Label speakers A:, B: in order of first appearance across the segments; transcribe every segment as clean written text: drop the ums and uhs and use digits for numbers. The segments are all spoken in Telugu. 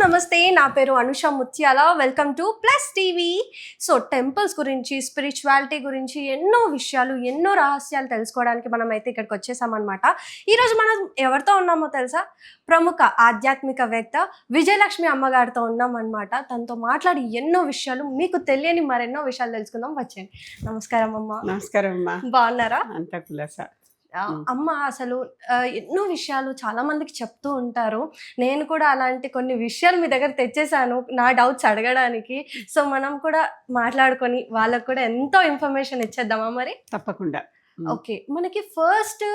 A: నమస్తే. నా పేరు అనుష ముత్యాల. Welcome to plus TV. So temples గురించి, స్పిరిచువాలిటీ గురించి ఎన్నో విషయాలు, ఎన్నో రహస్యాలు తెలుసుకోవడానికి మనమైతే ఇక్కడికి వచ్చేసామన్నమాట. ఈరోజు మనం ఎవరితో ఉన్నామో తెలుసా? ప్రముఖ ఆధ్యాత్మికవేత్త విజయలక్ష్మి అమ్మగారితో ఉన్నామన్నమాట. తనతో మాట్లాడి ఎన్నో విషయాలు, మీకు తెలియని మరెన్నో విషయాలు తెలుసుకుందాం. వచ్చేయండి. నమస్కారం అమ్మ.
B: నమస్కారం అమ్మా.
A: బాగున్నారా?
B: అంతా కులాసా.
A: అమ్మ అసలు ఎన్నో విషయాలు చాలా మందికి చెప్తూ ఉంటారు. నేను కూడా అలాంటి కొన్ని విషయాలు మీ దగ్గర తెచ్చేసాను నా డౌట్స్ అడగడానికి. సో మనం కూడా మాట్లాడుకొని వాళ్ళకు కూడా ఎంతో ఇన్ఫర్మేషన్ ఇచ్చేద్దామా మరి?
B: తప్పకుండా.
A: ఓకే, మనకి ఫస్ట్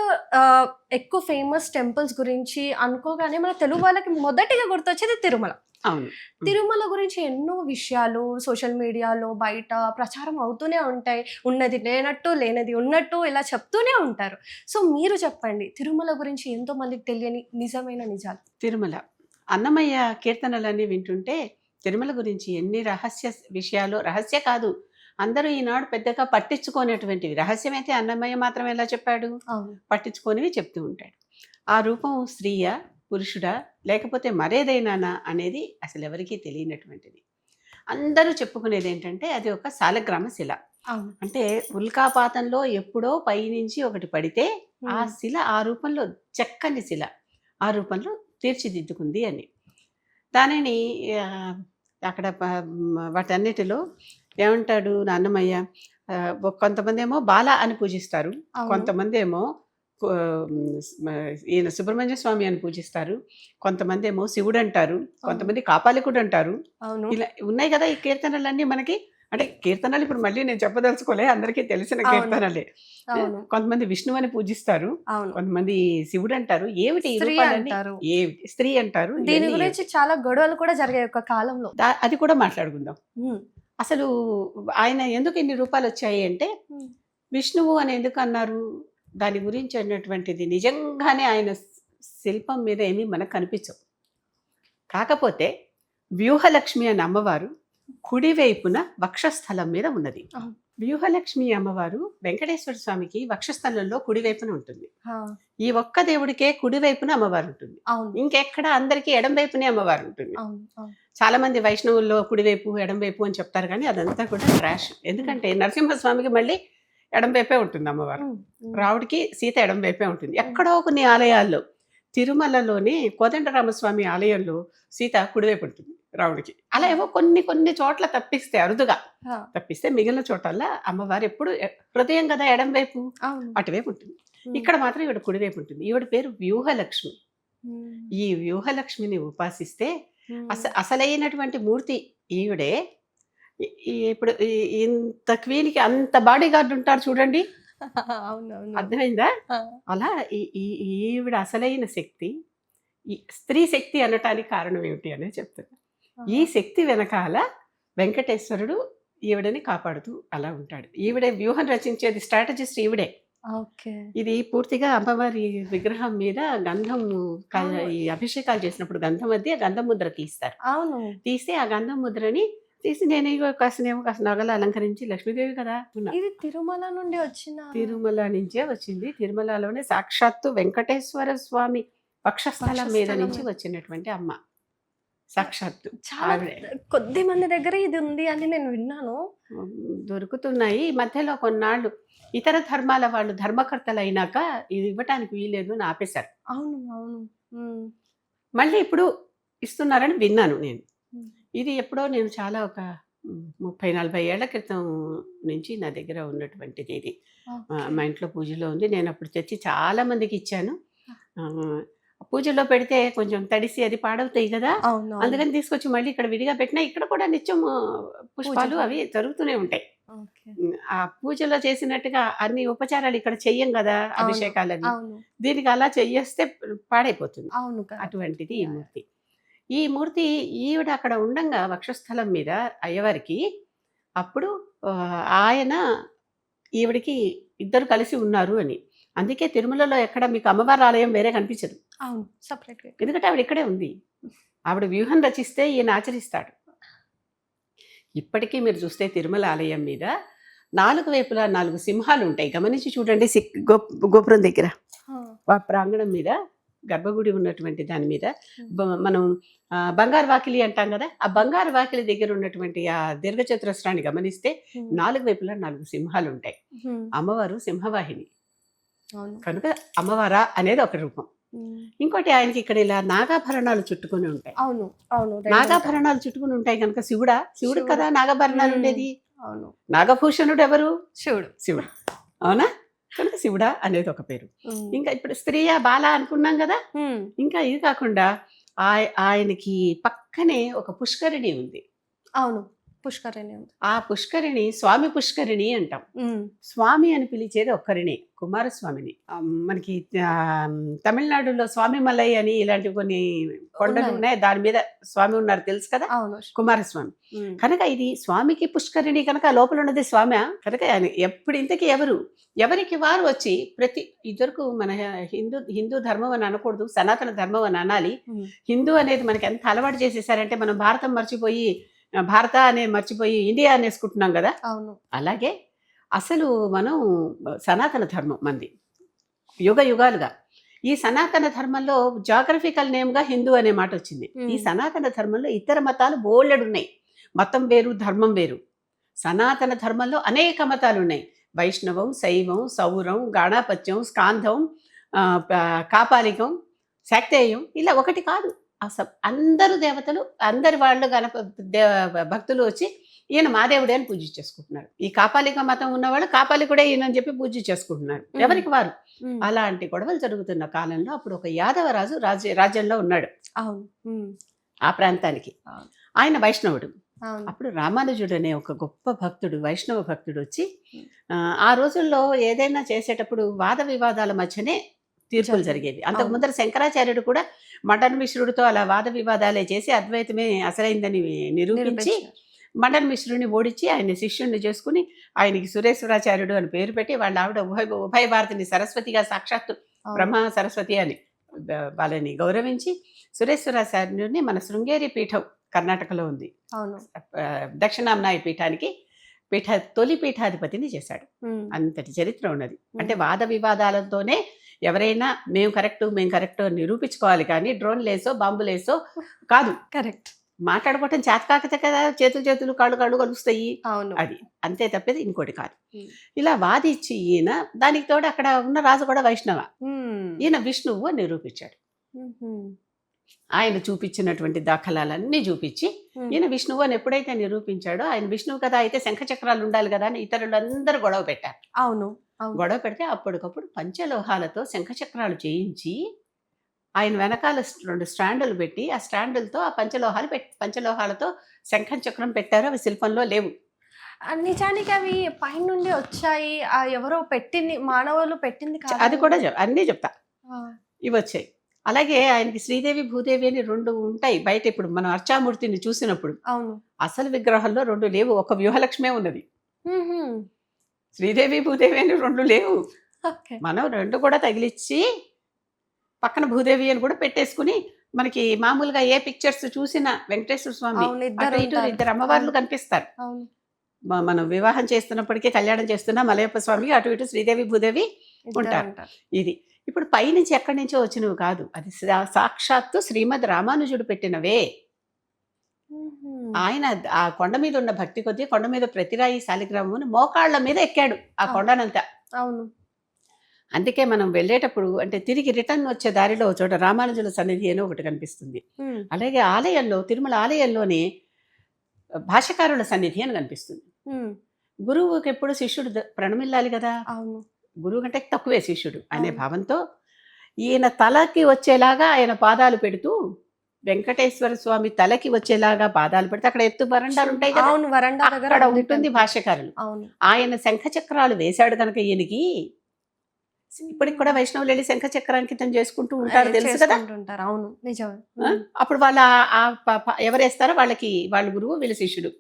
A: ఎక్కువ ఫేమస్ టెంపుల్స్ గురించి అనుకోగానే మన తెలుగు వాళ్ళకి మొదటిగా గుర్తొచ్చేది తిరుమల.
B: అవును.
A: తిరుమల గురించి ఎన్నో విషయాలు సోషల్ మీడియాలో బయట ప్రచారం అవుతూనే ఉంటాయి. ఉన్నది లేనట్టు, లేనది ఉన్నట్టు ఇలా చెప్తూనే ఉంటారు. సో మీరు చెప్పండి, తిరుమల గురించి ఎంతో మందికి తెలియని నిజమైన నిజాలు.
B: తిరుమల అన్నమయ్య కీర్తనలన్నీ వింటుంటే తిరుమల గురించి ఎన్ని రహస్య విషయాలు, రహస్య కాదు, అందరూ ఈనాడు పెద్దగా పట్టించుకోనటువంటివి. రహస్యమైతే అన్నమయ్య మాత్రం ఎలా చెప్పాడు? పట్టించుకోనివి చెప్తూ ఉంటాడు. ఆ రూపం స్త్రీయా, పురుషుడా, లేకపోతే మరేదైనా అనేది అసలు ఎవరికీ తెలియనటువంటిది. అందరూ చెప్పుకునేది ఏంటంటే అది ఒక సాలగ్రామ శిల. అంటే ఉల్కాపాతంలో ఎప్పుడో పైనుంచి ఒకటి పడితే ఆ శిల ఆ రూపంలో, చక్కని శిల ఆ రూపంలో తీర్చిదిద్దుకుంది అని. దానిని అక్కడ వాటన్నిటిలో ఏమంటాడు అన్నమయ్య? కొంతమంది ఏమో బాల అని పూజిస్తారు, కొంతమంది ఏమో ఈయన సుబ్రహ్మణ్య స్వామి అని పూజిస్తారు, కొంతమంది ఏమో శివుడు అంటారు, కొంతమంది కాపాలికుడు అంటారు. ఇలా ఉన్నాయి కదా ఈ కీర్తనలన్నీ మనకి. అంటే కీర్తనలు ఇప్పుడు మళ్ళీ నేను చెప్పదలుచుకోలే, అందరికీ తెలిసిన కీర్తనలే. కొంతమంది విష్ణువు అని పూజిస్తారు, కొంతమంది శివుడు అంటారు. ఏమిటి ఈ రూపాలన్నీ? ఏమిటి స్త్రీ అంటారు?
A: దీని గురించి చాలా గొడవలు కూడా జరిగాయి ఒక కాలంలో.
B: అది కూడా మాట్లాడుకుందాం. అసలు ఆయన ఎందుకు ఇన్ని రూపాలు వచ్చాయి అంటే, విష్ణువు అని ఎందుకు అన్నారు, దాని గురించి అన్నటువంటిది నిజంగానే ఆయన శిల్పం మీద ఏమీ మనకు కనిపించవు. కాకపోతే వ్యూహలక్ష్మి అనే అమ్మవారు కుడివైపున వక్షస్థలం మీద ఉన్నది. వ్యూహలక్ష్మి అమ్మవారు వెంకటేశ్వర స్వామికి వక్షస్థలంలో కుడివైపున ఉంటుంది. ఈ ఒక్క దేవుడికే కుడివైపున అమ్మవారు ఉంటుంది. ఇంకెక్కడ అందరికీ ఎడం వైపునే అమ్మవారు ఉంటుంది. చాలా మంది వైష్ణవుల్లో కుడివైపు ఎడంవైపు అని చెప్తారు, కానీ అదంతా కూడా ట్రాష్. ఎందుకంటే నరసింహస్వామికి మళ్ళీ ఎడంవైపే ఉంటుంది అమ్మవారు, రావుడికి సీత ఎడంవైపే ఉంటుంది. ఎక్కడో కొన్ని ఆలయాల్లో, తిరుమలలోని కోదండరామస్వామి ఆలయంలో సీత కుడివైపు ఉంటుంది రావుడికి. అలా ఏవో కొన్ని కొన్ని చోట్ల తప్పిస్తే, అరుదుగా తప్పిస్తే, మిగిలిన చోటల్లా అమ్మవారు ఎప్పుడు హృదయం కదా ఎడంవైపు, అటువైపు ఉంటుంది. ఇక్కడ మాత్రం ఈవిడ కుడివైపు ఉంటుంది. ఈవిడ పేరు వ్యూహలక్ష్మి. ఈ వ్యూహలక్ష్మిని ఉపాసిస్తే అసలైనటువంటి మూర్తి ఈవిడే. ఇప్పుడు ఇంత క్వీన్కి అంత బాడీ గార్డ్ ఉంటారు చూడండి, అర్థమైందా? అలా ఈవిడ అసలైన శక్తి, ఈ స్త్రీ శక్తి అనటానికి కారణం ఏమిటి అనేది చెప్తాను. ఈ శక్తి వెనకాల వెంకటేశ్వరుడు ఈవిడని కాపాడుతూ అలా ఉంటాడు. ఈవిడే వ్యూహం రచించేది, స్ట్రాటజిస్ట్ ఈవిడే. ఇది పూర్తిగా అమ్మవారి విగ్రహం మీద గంధం, ఈ అభిషేకాలు చేసినప్పుడు గంధం మధ్య గంధం ముద్ర తీస్తారు. తీస్తే ఆ గంధం ముద్రని తీసి నేను కాస్త నగలు అలంకరించి, లక్ష్మీదేవి కదా,
A: ఇది తిరుమల నుండి వచ్చిన,
B: తిరుమల నుంచే వచ్చింది. తిరుమలలోనే సాక్షాత్తు వెంకటేశ్వర స్వామి వక్షస్థలం మీద నుంచి వచ్చినటువంటి అమ్మ సాక్షాత్తు.
A: చాలా కొద్ది మంది దగ్గర ఇది ఉంది అని నేను విన్నాను.
B: దొరుకుతున్నాయి. ఈ మధ్యలో కొన్నాళ్ళు ఇతర ధర్మాల వాళ్ళు ధర్మకర్తలు అయినాక ఇది ఇవ్వటానికి వీలేదు అని ఆపేశారు. మళ్ళీ ఇప్పుడు ఇస్తున్నారని విన్నాను నేను. ఇది ఎప్పుడో నేను చాలా ఒక 30-40 ఏళ్ల క్రితం నుంచి నా దగ్గర ఉన్నటువంటిది. ఇది మా ఇంట్లో పూజలో ఉంది. నేను అప్పుడు తెచ్చి చాలా మందికి ఇచ్చాను. పూజలో పెడితే కొంచెం తడిసి అది పాడవుతాయి కదా, అందుకని తీసుకొచ్చి మళ్ళీ ఇక్కడ విడిగా పెట్టినా, ఇక్కడ కూడా నిత్యం పుష్పాలు అవి జరుగుతూనే ఉంటాయి. ఆ పూజలో చేసినట్టుగా అన్ని ఉపచారాలు ఇక్కడ చెయ్యం కదా, అభిషేకాలు అవి. దీనికి అలా చెయ్యేస్తే పాడైపోతుంది. అటువంటిది ఈ మూర్తి. ఈ మూర్తి ఈవిడ అక్కడ ఉండంగా వక్షస్థలం మీద అయ్యవారికి, అప్పుడు ఆయన ఈవిడికి ఇద్దరు కలిసి ఉన్నారు అని. అందుకే తిరుమలలో ఎక్కడ మీకు అమ్మవారి ఆలయం వేరే కనిపించదు, ఎందుకంటే ఆవిడ ఇక్కడే ఉంది. ఆవిడ వ్యూహం రచిస్తే ఈయన ఆచరిస్తాడు. ఇప్పటికీ మీరు చూస్తే తిరుమల ఆలయం మీద 4 వైపులా 4 సింహాలు ఉంటాయి. గమనించి చూడండి, గోపురం దగ్గర ప్రాంగణం మీద గర్భగుడి ఉన్నటువంటి దాని మీద మనం బంగారు వాకిలి అంటాం కదా, ఆ బంగారు వాకిలి దగ్గర ఉన్నటువంటి ఆ దీర్ఘచతురస్రాన్ని గమనిస్తే 4 వైపులా 4 సింహాలు ఉంటాయి. అమ్మవారు సింహవాహిని
A: అవును.
B: కనుక అమ్మవారా అనేది ఒక రూపం. ఇంకోటి ఆయనకి ఇక్కడ ఇలా నాగాభరణాలు చుట్టుకొని ఉంటాయి.
A: అవును అవును
B: నాగాభరణాలు చుట్టుకుని ఉంటాయి కనుక శివుడు
A: శివుడు.
B: కదా నాగాభరణాలు
A: మ్మ్.
B: ఉండేది.
A: అవును
B: నాగభూషణుడు ఎవరు?
A: శివుడు.
B: శివుడు. అవునా? కనుక శివుడా అనేది ఒక పేరు. ఇంకా ఇప్పుడు స్త్రీయా బాల అనుకున్నాం కదా. ఇంకా ఇది కాకుండా ఆయనకి పక్కనే ఒక పుష్కరిణి ఉంది.
A: అవును పుష్కరిణి ఉంది.
B: ఆ పుష్కరిణి స్వామి పుష్కరిణి అంటాం. స్వామి అని పిలిచేది ఒక్కరిని, కుమారస్వామిని. మనకి తమిళనాడులో స్వామి మలై అని ఇలాంటి కొన్ని కొండలు ఉన్నాయి, దాని మీద స్వామి ఉన్నారు తెలుసు కదా,
A: అవును
B: కుమారస్వామి. కనుక ఇది స్వామికి పుష్కరిణి కనుక లోపల ఉన్నది స్వామి కనుక ఎప్పుడు ఇంతకీ ఎవరికి వారు వచ్చి ప్రతి ఇద్దరుకు మన హిందూ ధర్మం అని అనకూడదు, సనాతన ధర్మం అని అనాలి. హిందూ అనేది మనకి ఎంత అలవాటు చేసేసారంటే మనం భారతం మర్చిపోయి భారత అనే మర్చిపోయి ఇండియా అనేసుకుంటున్నాం కదా.
A: అవును.
B: అలాగే అసలు మనం సనాతన ధర్మం మంది యుగ యుగాలుగా. ఈ సనాతన ధర్మంలో జాగ్రఫికల్ నేమ్గా హిందూ అనే మాట వచ్చింది. ఈ సనాతన ధర్మంలో ఇతర మతాలు బోలెడున్నాయి. మతం వేరు, ధర్మం వేరు. సనాతన ధర్మంలో అనేక మతాలు ఉన్నాయి. వైష్ణవం, శైవం, సౌరం, గాణాపత్యం, స్కాంధం, కాపాలికం, శాక్తేయం, ఇలా ఒకటి కాదు. అసలు అందరూ దేవతలు, అందరి వాళ్ళు భక్తులు వచ్చి ఈయన మాదేవుడే అని పూజ చేసుకుంటున్నారు. ఈ కాపాలిక మతం ఉన్నవాళ్ళు కాపాలికుడే ఈయన అని చెప్పి పూజ చేసుకుంటున్నారు, ఎవరికి వారు. అలాంటి గొడవలు జరుగుతున్న కాలంలో అప్పుడు ఒక యాదవ రాజు రాజ్యంలో ఉన్నాడు ఆ ప్రాంతానికి. ఆయన వైష్ణవుడు. అప్పుడు రామానుజుడు అనే ఒక గొప్ప భక్తుడు, వైష్ణవ భక్తుడు వచ్చి ఆ రోజుల్లో ఏదైనా చేసేటప్పుడు వాద వివాదాల మధ్యనే తీర్పులు జరిగేది. అంతకు ముందర శంకరాచార్యుడు కూడా మండన మిశ్రుడితో అలా వాద వివాదాలే చేసి అద్వైతమే అసలైందని నిరూపించి మండన మిశ్రుడిని ఓడించి ఆయన శిష్యుడిని చేసుకుని ఆయనకి సురేశ్వరాచార్యుడు అని పేరు పెట్టి వాళ్ళ ఆవిడ ఉభయ భారతిని సరస్వతిగా, సాక్షాత్తు బ్రహ్మ సరస్వతి అని వాళ్ళని గౌరవించి సురేశ్వరాచార్యుడిని మన శృంగేరి పీఠం కర్ణాటకలో ఉంది, దక్షిణాంనాయ పీఠానికి తొలి పీఠాధిపతిని చేశాడు. అంతటి చరిత్ర ఉన్నది. అంటే వాద వివాదాలతోనే ఎవరైనా మేము కరెక్ట్ నిరూపించుకోవాలి, కానీ డ్రోన్లేసో బాంబులేసో కాదు.
A: కరెక్ట్.
B: మాట్లాడుకోవటం చేతకాకతే కదా, చేతులు కాళ్ళు కలుస్తాయి, అది అంతే తప్పేది ఇంకోటి కాదు. ఇలా వాదిచ్చి ఈయన, దానికి తోడు అక్కడ ఉన్న రాజు కూడా వైష్ణవ, ఈయన విష్ణువు అని నిరూపించాడు. ఆయన చూపించినటువంటి దాఖలాలన్నీ చూపించి ఈయన విష్ణువు అని ఎప్పుడైతే నిరూపించాడో, ఆయన విష్ణువు కదా అయితే శంఖచక్రాలు ఉండాలి కదా అని ఇతరులందరూ గొడవ పెట్టారు.
A: అవును.
B: గొడవ పెడితే అప్పటికప్పుడు పంచలోహాలతో శంఖచక్రాలు చేయించి ఆయన వెనకాల 2 స్టాండులు పెట్టి ఆ స్టాండులతో ఆ పంచలోహాలతో శంఖం చక్రం పెట్టారు. అవి శిల్పంలో లేవు.
A: నిజానికి అవి పైనుండి వచ్చాయి, ఎవరో పెట్టింది, మానవులు పెట్టింది కాదు.
B: అది కూడా అన్నీ చెప్తా. ఇవి వచ్చాయి. అలాగే ఆయనకి శ్రీదేవి భూదేవి అని 2 ఉంటాయి బయట. ఇప్పుడు మనం అర్చామూర్తిని చూసినప్పుడు అసలు విగ్రహంలో 2 లేవు, ఒక వ్యూహలక్ష్మే ఉన్నది. శ్రీదేవి భూదేవి అని 2 లేవు. మనం 2 కూడా తగిలిచ్చి పక్కన భూదేవి అని కూడా పెట్టేసుకుని, మనకి మామూలుగా ఏ పిక్చర్స్ చూసినా వెంకటేశ్వర స్వామి ఇద్దరు అమ్మవార్లు కనిపిస్తారు. మనం వివాహం చేస్తున్నప్పటికీ, కళ్యాణం చేస్తున్నా మలయప్ప స్వామికి అటు ఇటు శ్రీదేవి భూదేవి ఉంటారు. ఇది ఇప్పుడు పైనుంచి ఎక్కడి నుంచో వచ్చినవి కాదు, అది సాక్షాత్తు శ్రీమద్ రామానుజుడు పెట్టినవే. ఆయన ఆ కొండ మీద ఉన్న భక్తి కొద్దీ కొండ మీద ప్రతిరాయి శాలిగ్రామం మోకాళ్ళ మీద ఎక్కాడు ఆ కొండనంతా.
A: అవును.
B: అందుకే మనం వెళ్ళేటప్పుడు, అంటే తిరిగి రిటర్న్ వచ్చే దారిలో చోట రామానుజుల సన్నిధి అని ఒకటి కనిపిస్తుంది. అలాగే ఆలయంలో, తిరుమల ఆలయంలోనే భాష్యకారుల సన్నిధి అని కనిపిస్తుంది. గురువుకి ఎప్పుడు శిష్యుడు ప్రణమిల్లాలి కదా. గురువు కంటే తక్కువే శిష్యుడు అనే భావంతో ఈయన తలకి వచ్చేలాగా ఆయన పాదాలు పెడుతూ, వెంకటేశ్వర స్వామి తలకి వచ్చేలాగా పాదాలు పెడితే అక్కడ ఎత్తు వరండాలు ఉంటాయి కదా, అక్కడ ఉంటుంది భాష్యకారులు. ఆయన శంఖచక్రాలు వేశాడు కనుక ఈయనకి ఇప్పటికి కూడా వైష్ణవులు వెళ్ళి శంఖచక్రాంకితం చేసుకుంటూ ఉంటారు, తెలుసు కదా.
A: అవును, నిజమే.
B: అప్పుడు వాళ్ళ ఎవరేస్తారో వాళ్ళకి వాళ్ళ గురువు, వీళ్ళ శిష్యుడు.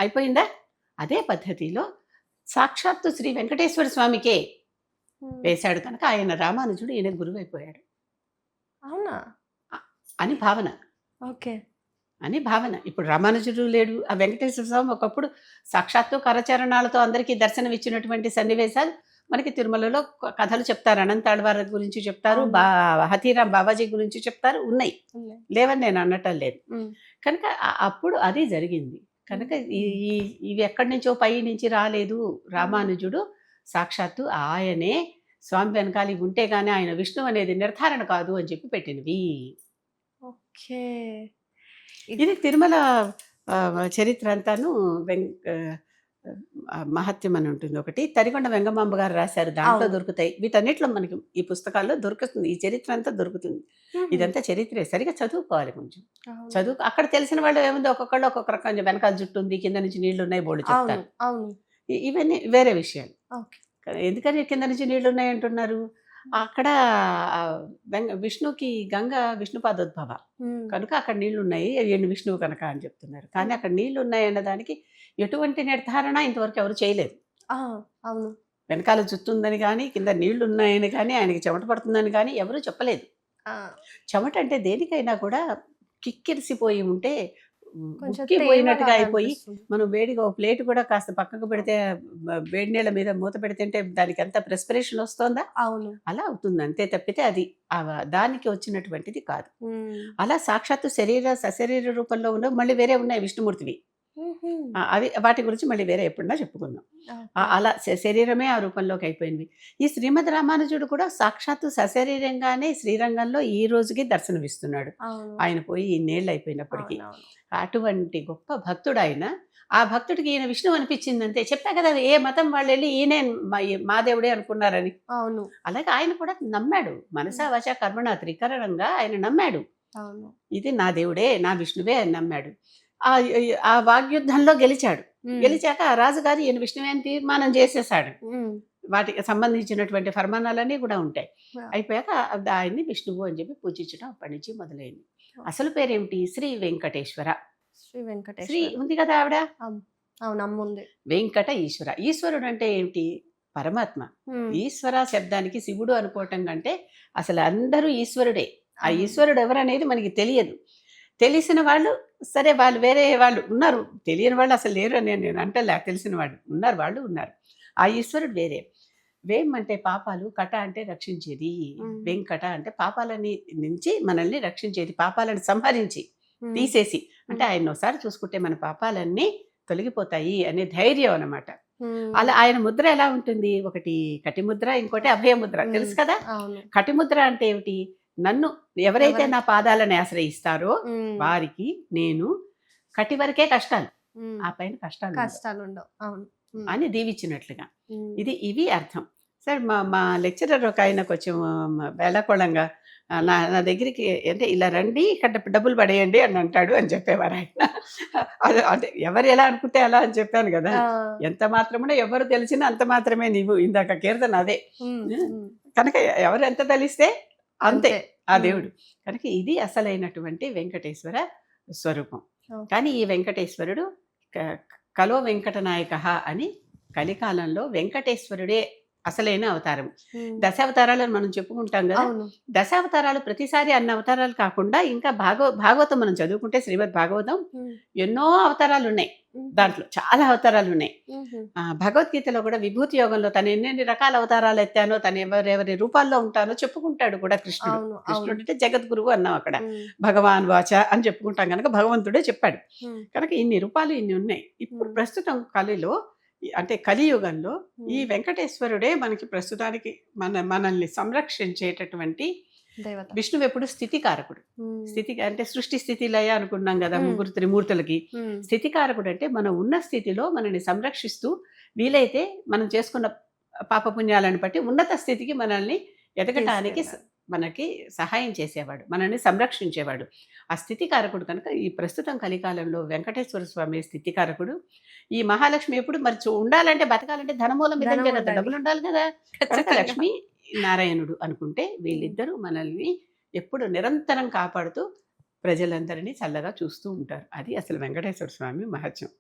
B: అయిపోయిందా? అదే పద్ధతిలో సాక్షాత్తు శ్రీ వెంకటేశ్వర స్వామికే వేశాడు కనుక ఆయన రామానుజుడు ఈయన గురువు అయిపోయాడు.
A: అవునా
B: అని భావన.
A: ఓకే.
B: అని భావన. ఇప్పుడు రామానుజుడు లేడు, ఆ వెంకటేశ్వర స్వామి ఒకప్పుడు సాక్షాత్తు కరచరణాలతో అందరికీ దర్శనం ఇచ్చినటువంటి సన్నివేశాలు మనకి తిరుమలలో కథలు చెప్తారు, అనంతాళ్వార్ గురించి చెప్తారు,
A: అవును.
B: హతీరాం బాబాజీ గురించి చెప్తారు, ఉన్నాయి,
A: ఉన్నాయి.
B: లేవని నేను అనటం లేదు.
A: ఉమ్.
B: కనుక అప్పుడు అది జరిగింది. కనుక
A: ఉమ్.
B: ఇవి ఎక్కడి నుంచో పై నుంచి రాలేదు. రామానుజుడు సాక్షాత్తు ఆయనే స్వామి వెనకాల ఇవి ఉంటే గానీ ఆయన విష్ణువు అనేది నిర్ధారణ కాదు అని చెప్పి పెట్టినవి.
A: ఓకే.
B: ఇది తిరుమల చరిత్ర అంతాను మహత్యం అని ఉంటుంది ఒకటి. తరిగొండ వెంగమాంబ గారు రాశారు, దాంట్లో
A: అవును.
B: దొరుకుతాయి. వీటన్నిటిలో మనకి ఈ పుస్తకాల్లో దొరుకుతుంది, ఈ చరిత్ర అంతా దొరుకుతుంది. ఇదంతా చరిత్రే, సరిగా చదువుకోవాలి కొంచెం.
A: అవును.
B: చదువు అక్కడ తెలిసిన వాళ్ళు ఏముంది, ఒక్కొక్కళ్ళు ఒక్కొక్క రకం, వెనకాల జుట్టు ఉంది, కింద నుంచి నీళ్లు ఉన్నాయి బోర్డు
A: అవును.
B: చెప్తారు.
A: అవును.
B: ఇవన్నీ వేరే విషయాలు.
A: ఓకే.
B: ఎందుకని కింద నుంచి నీళ్లు ఉన్నాయి అంటున్నారు? అక్కడ విష్ణుకి గంగ విష్ణుపాదోద్భవ
A: ఉమ్.
B: కనుక అక్కడ నీళ్లు ఉన్నాయి, ఎండు విష్ణువు కనుక అని చెప్తున్నారు. కానీ అక్కడ నీళ్లు ఉన్నాయి అన్నదానికి ఎటువంటి నిర్ధారణ ఇంతవరకు ఎవరు చేయలేదు.
A: ఆ, అవును.
B: వెనకాల జుట్టు ఉందని కానీ, కింద నీళ్లు ఉన్నాయని కానీ, ఆయనకి చెమట పడుతుందని కానీ ఎవరూ చెప్పలేదు.
A: ఆ,
B: చెమట అంటే దేనికైనా కూడా కిక్కిరిసిపోయి ఉంటే
A: కొంచెం
B: ఉక్కిపోయినట్టుగా
A: తేమలాగా
B: అయిపోయి,
A: అనిపిస్తుంది.
B: మనం వేడిగా ఒక ప్లేట్ కూడా కాస్త పక్కకు పెడితే వేడి నీళ్ళ మీద మూత పెడితే దానికి అంత ప్రెస్పిరేషన్ వస్తుందా,
A: అవును.
B: అలా అవుతుంది అంతే తప్పితే అది దానికి వచ్చినటువంటిది కాదు.
A: ఉమ్.
B: అలా సాక్షాత్తు సశరీర రూపంలో ఉన్న మళ్ళీ వేరే ఉన్నాయి విష్ణుమూర్తివి.
A: ఉహుం.
B: అవి వాటి గురించి మళ్ళీ వేరే ఎప్పుడన్నా చెప్పుకుందాం.
A: ఓకే.
B: అలా శరీరమే ఆ రూపంలోకి అయిపోయింది. ఈ శ్రీమద్ రామానుజుడు కూడా సాక్షాత్తు సశరీరంగానే శ్రీరంగంలో ఈ రోజుకి దర్శనమిస్తున్నాడు.
A: అవును.
B: ఆయన పోయి ఇన్నేళ్ళు అయిపోయినప్పటికీ.
A: అవునవును.
B: అటువంటి గొప్ప భక్తుడు ఆయన. ఆ భక్తుడికి ఈయన విష్ణువు అనిపించింది అంతే. చెప్పా కదా, ఏ మతం వాళ్ళు వెళ్ళి ఈయనే మా దేవుడే అనుకున్నారని.
A: అవును.
B: అలాగే ఆయన కూడా నమ్మాడు, మనసా వాచా కర్మణ త్రికరణంగా ఆయన నమ్మాడు.
A: అవును.
B: ఇది నా దేవుడే, నా విష్ణువే అని నమ్మాడు. ఆ వాగ్యుద్ధంలో గెలిచాడు. గెలిచాక ఆ రాజుగారు ఈయన విష్ణువే అని తీర్మానం చేసేసాడు. వాటికి సంబంధించినటువంటి ఫర్మానాలన్నీ కూడా ఉంటాయి. అయిపోయాక ఆయన్ని విష్ణువు అని చెప్పి పూజించడం అప్పటి నుంచి మొదలైంది. అసలు పేరేమిటి? శ్రీ వెంకటేశ్వర.
A: శ్రీ వెంకటేశ్వర.
B: శ్రీ ఉంది కదా ఆవిడ,
A: అవును, అమ్ముంది.
B: వెంకట ఈశ్వర. ఈశ్వరుడు అంటే ఏమిటి? పరమాత్మ. ఈశ్వర శబ్దానికి శివుడు అనుకోవటం కంటే అసలు అందరూ ఈశ్వరుడే. ఆ ఈశ్వరుడు ఎవరనేది మనకి తెలియదు. తెలిసిన వాళ్ళు సరే, వాళ్ళు వేరే వాళ్ళు ఉన్నారు, తెలియని వాళ్ళు అసలు లేరు అని నేను అంటలే. తెలిసిన వాళ్ళు ఉన్నారు, వాళ్ళు ఉన్నారు. ఆ ఈశ్వరుడు వేరే. వేం అంటే పాపాలు, కట అంటే రక్షించేది. వెంకట అంటే పాపాలని నుంచి మనల్ని రక్షించేది, పాపాలను సంహరించి తీసేసి. అంటే ఆయన ఒకసారి చూసుకుంటే మన పాపాలన్నీ తొలగిపోతాయి అనే ధైర్యం అన్నమాట. అలా ఆయన ముద్ర ఎలా ఉంటుంది? ఒకటి కటిముద్ర, ఇంకోటి అభయముద్ర, తెలుసు కదా. కటిముద్ర అంటే ఏమిటి? నన్ను ఎవరైతే నా పాదాలను ఆశ్రయిస్తారో వారికి నేను కటి వరకే కష్టాలు, ఆ పైన కష్టాలు
A: ఉండవు
B: అని దీవించినట్లుగా. ఇవి అర్థం. సరే, మా లెక్చరర్ ఒక ఆయన కొంచెం వేళాకోళంగా నా దగ్గరికి అంటే ఇలా రండి, ఇక్కడ డబ్బులు పడేయండి అని అంటాడు అని చెప్పేవారు ఆయన. అంటే ఎవరు ఎలా అనుకుంటే అలా అని చెప్పాను కదా. ఎంత మాత్రమే ఎవరు తెలిసినా అంత మాత్రమే నీవు, ఇందాక కీర్తన అదే. కనుక ఎవరు ఎంత తెలిస్తే అంతే ఆ దేవుడు. కనుక ఇది అసలైనటువంటి వెంకటేశ్వర స్వరూపం. కానీ ఈ వెంకటేశ్వరుడు కలో వెంకటనాయక అని కలికాలంలో వెంకటేశ్వరుడే అసలైన అవతారం. దశావతారాలను మనం చెప్పుకుంటాం కదా. దశావతారాలు ప్రతిసారి అన్న అవతారాలు కాకుండా ఇంకా భాగవతం మనం చదువుకుంటే శ్రీమద్ భాగవతం ఎన్నో అవతారాలు ఉన్నాయి, దాంట్లో చాలా అవతారాలు ఉన్నాయి. భగవద్గీతలో కూడా విభూతి యోగంలో తను ఎన్ని రకాల అవతారాలు ఎత్తానో, తను ఎవరెవరి రూపాల్లో ఉంటానో చెప్పుకుంటాడు కూడా కృష్ణుడు. కృష్ణుడు అంటే జగద్గురువు అన్నాం అక్కడ. భగవాన్ వాచ అని చెప్పుకుంటాం కనుక భగవంతుడే చెప్పాడు. కనుక ఇన్ని రూపాలు ఇన్ని ఉన్నాయి. ఇప్పుడు ప్రస్తుతం కలిలో అంటే కలియుగంలో ఈ వెంకటేశ్వరుడే మనకి ప్రస్తుతానికి మనల్ని సంరక్షించేటటువంటి విష్ణువు. ఎప్పుడు స్థితికారకుడు. స్థితి అంటే సృష్టి స్థితి లయ అనుకున్నాం కదా ముగ్గురు త్రిమూర్తులకి. స్థితికారకుడు అంటే మనం ఉన్న స్థితిలో మనల్ని సంరక్షిస్తూ, వీలైతే మనం చేసుకున్న పాపపుణ్యాలను బట్టి ఉన్నత స్థితికి మనల్ని ఎదగటానికి మనకి సహాయం చేసేవాడు, మనల్ని సంరక్షించేవాడు. ఆ స్థితికారకుడు కనుక ఈ ప్రస్తుతం కలికాలంలో వెంకటేశ్వర స్వామి స్థితికారకుడు. ఈ మహాలక్ష్మి ఎప్పుడు మరి ఉండాలంటే, బతకాలంటే ధనమూలం ఇదంటే కదా, డబ్బులు ఉండాలి కదా. లక్ష్మి నారాయణుడు అనుకుంటే వీళ్ళిద్దరూ మనల్ని ఎప్పుడు నిరంతరం కాపాడుతూ ప్రజలందరినీ చల్లగా చూస్తూ ఉంటారు. అది అసలు వెంకటేశ్వర స్వామి మహత్యం.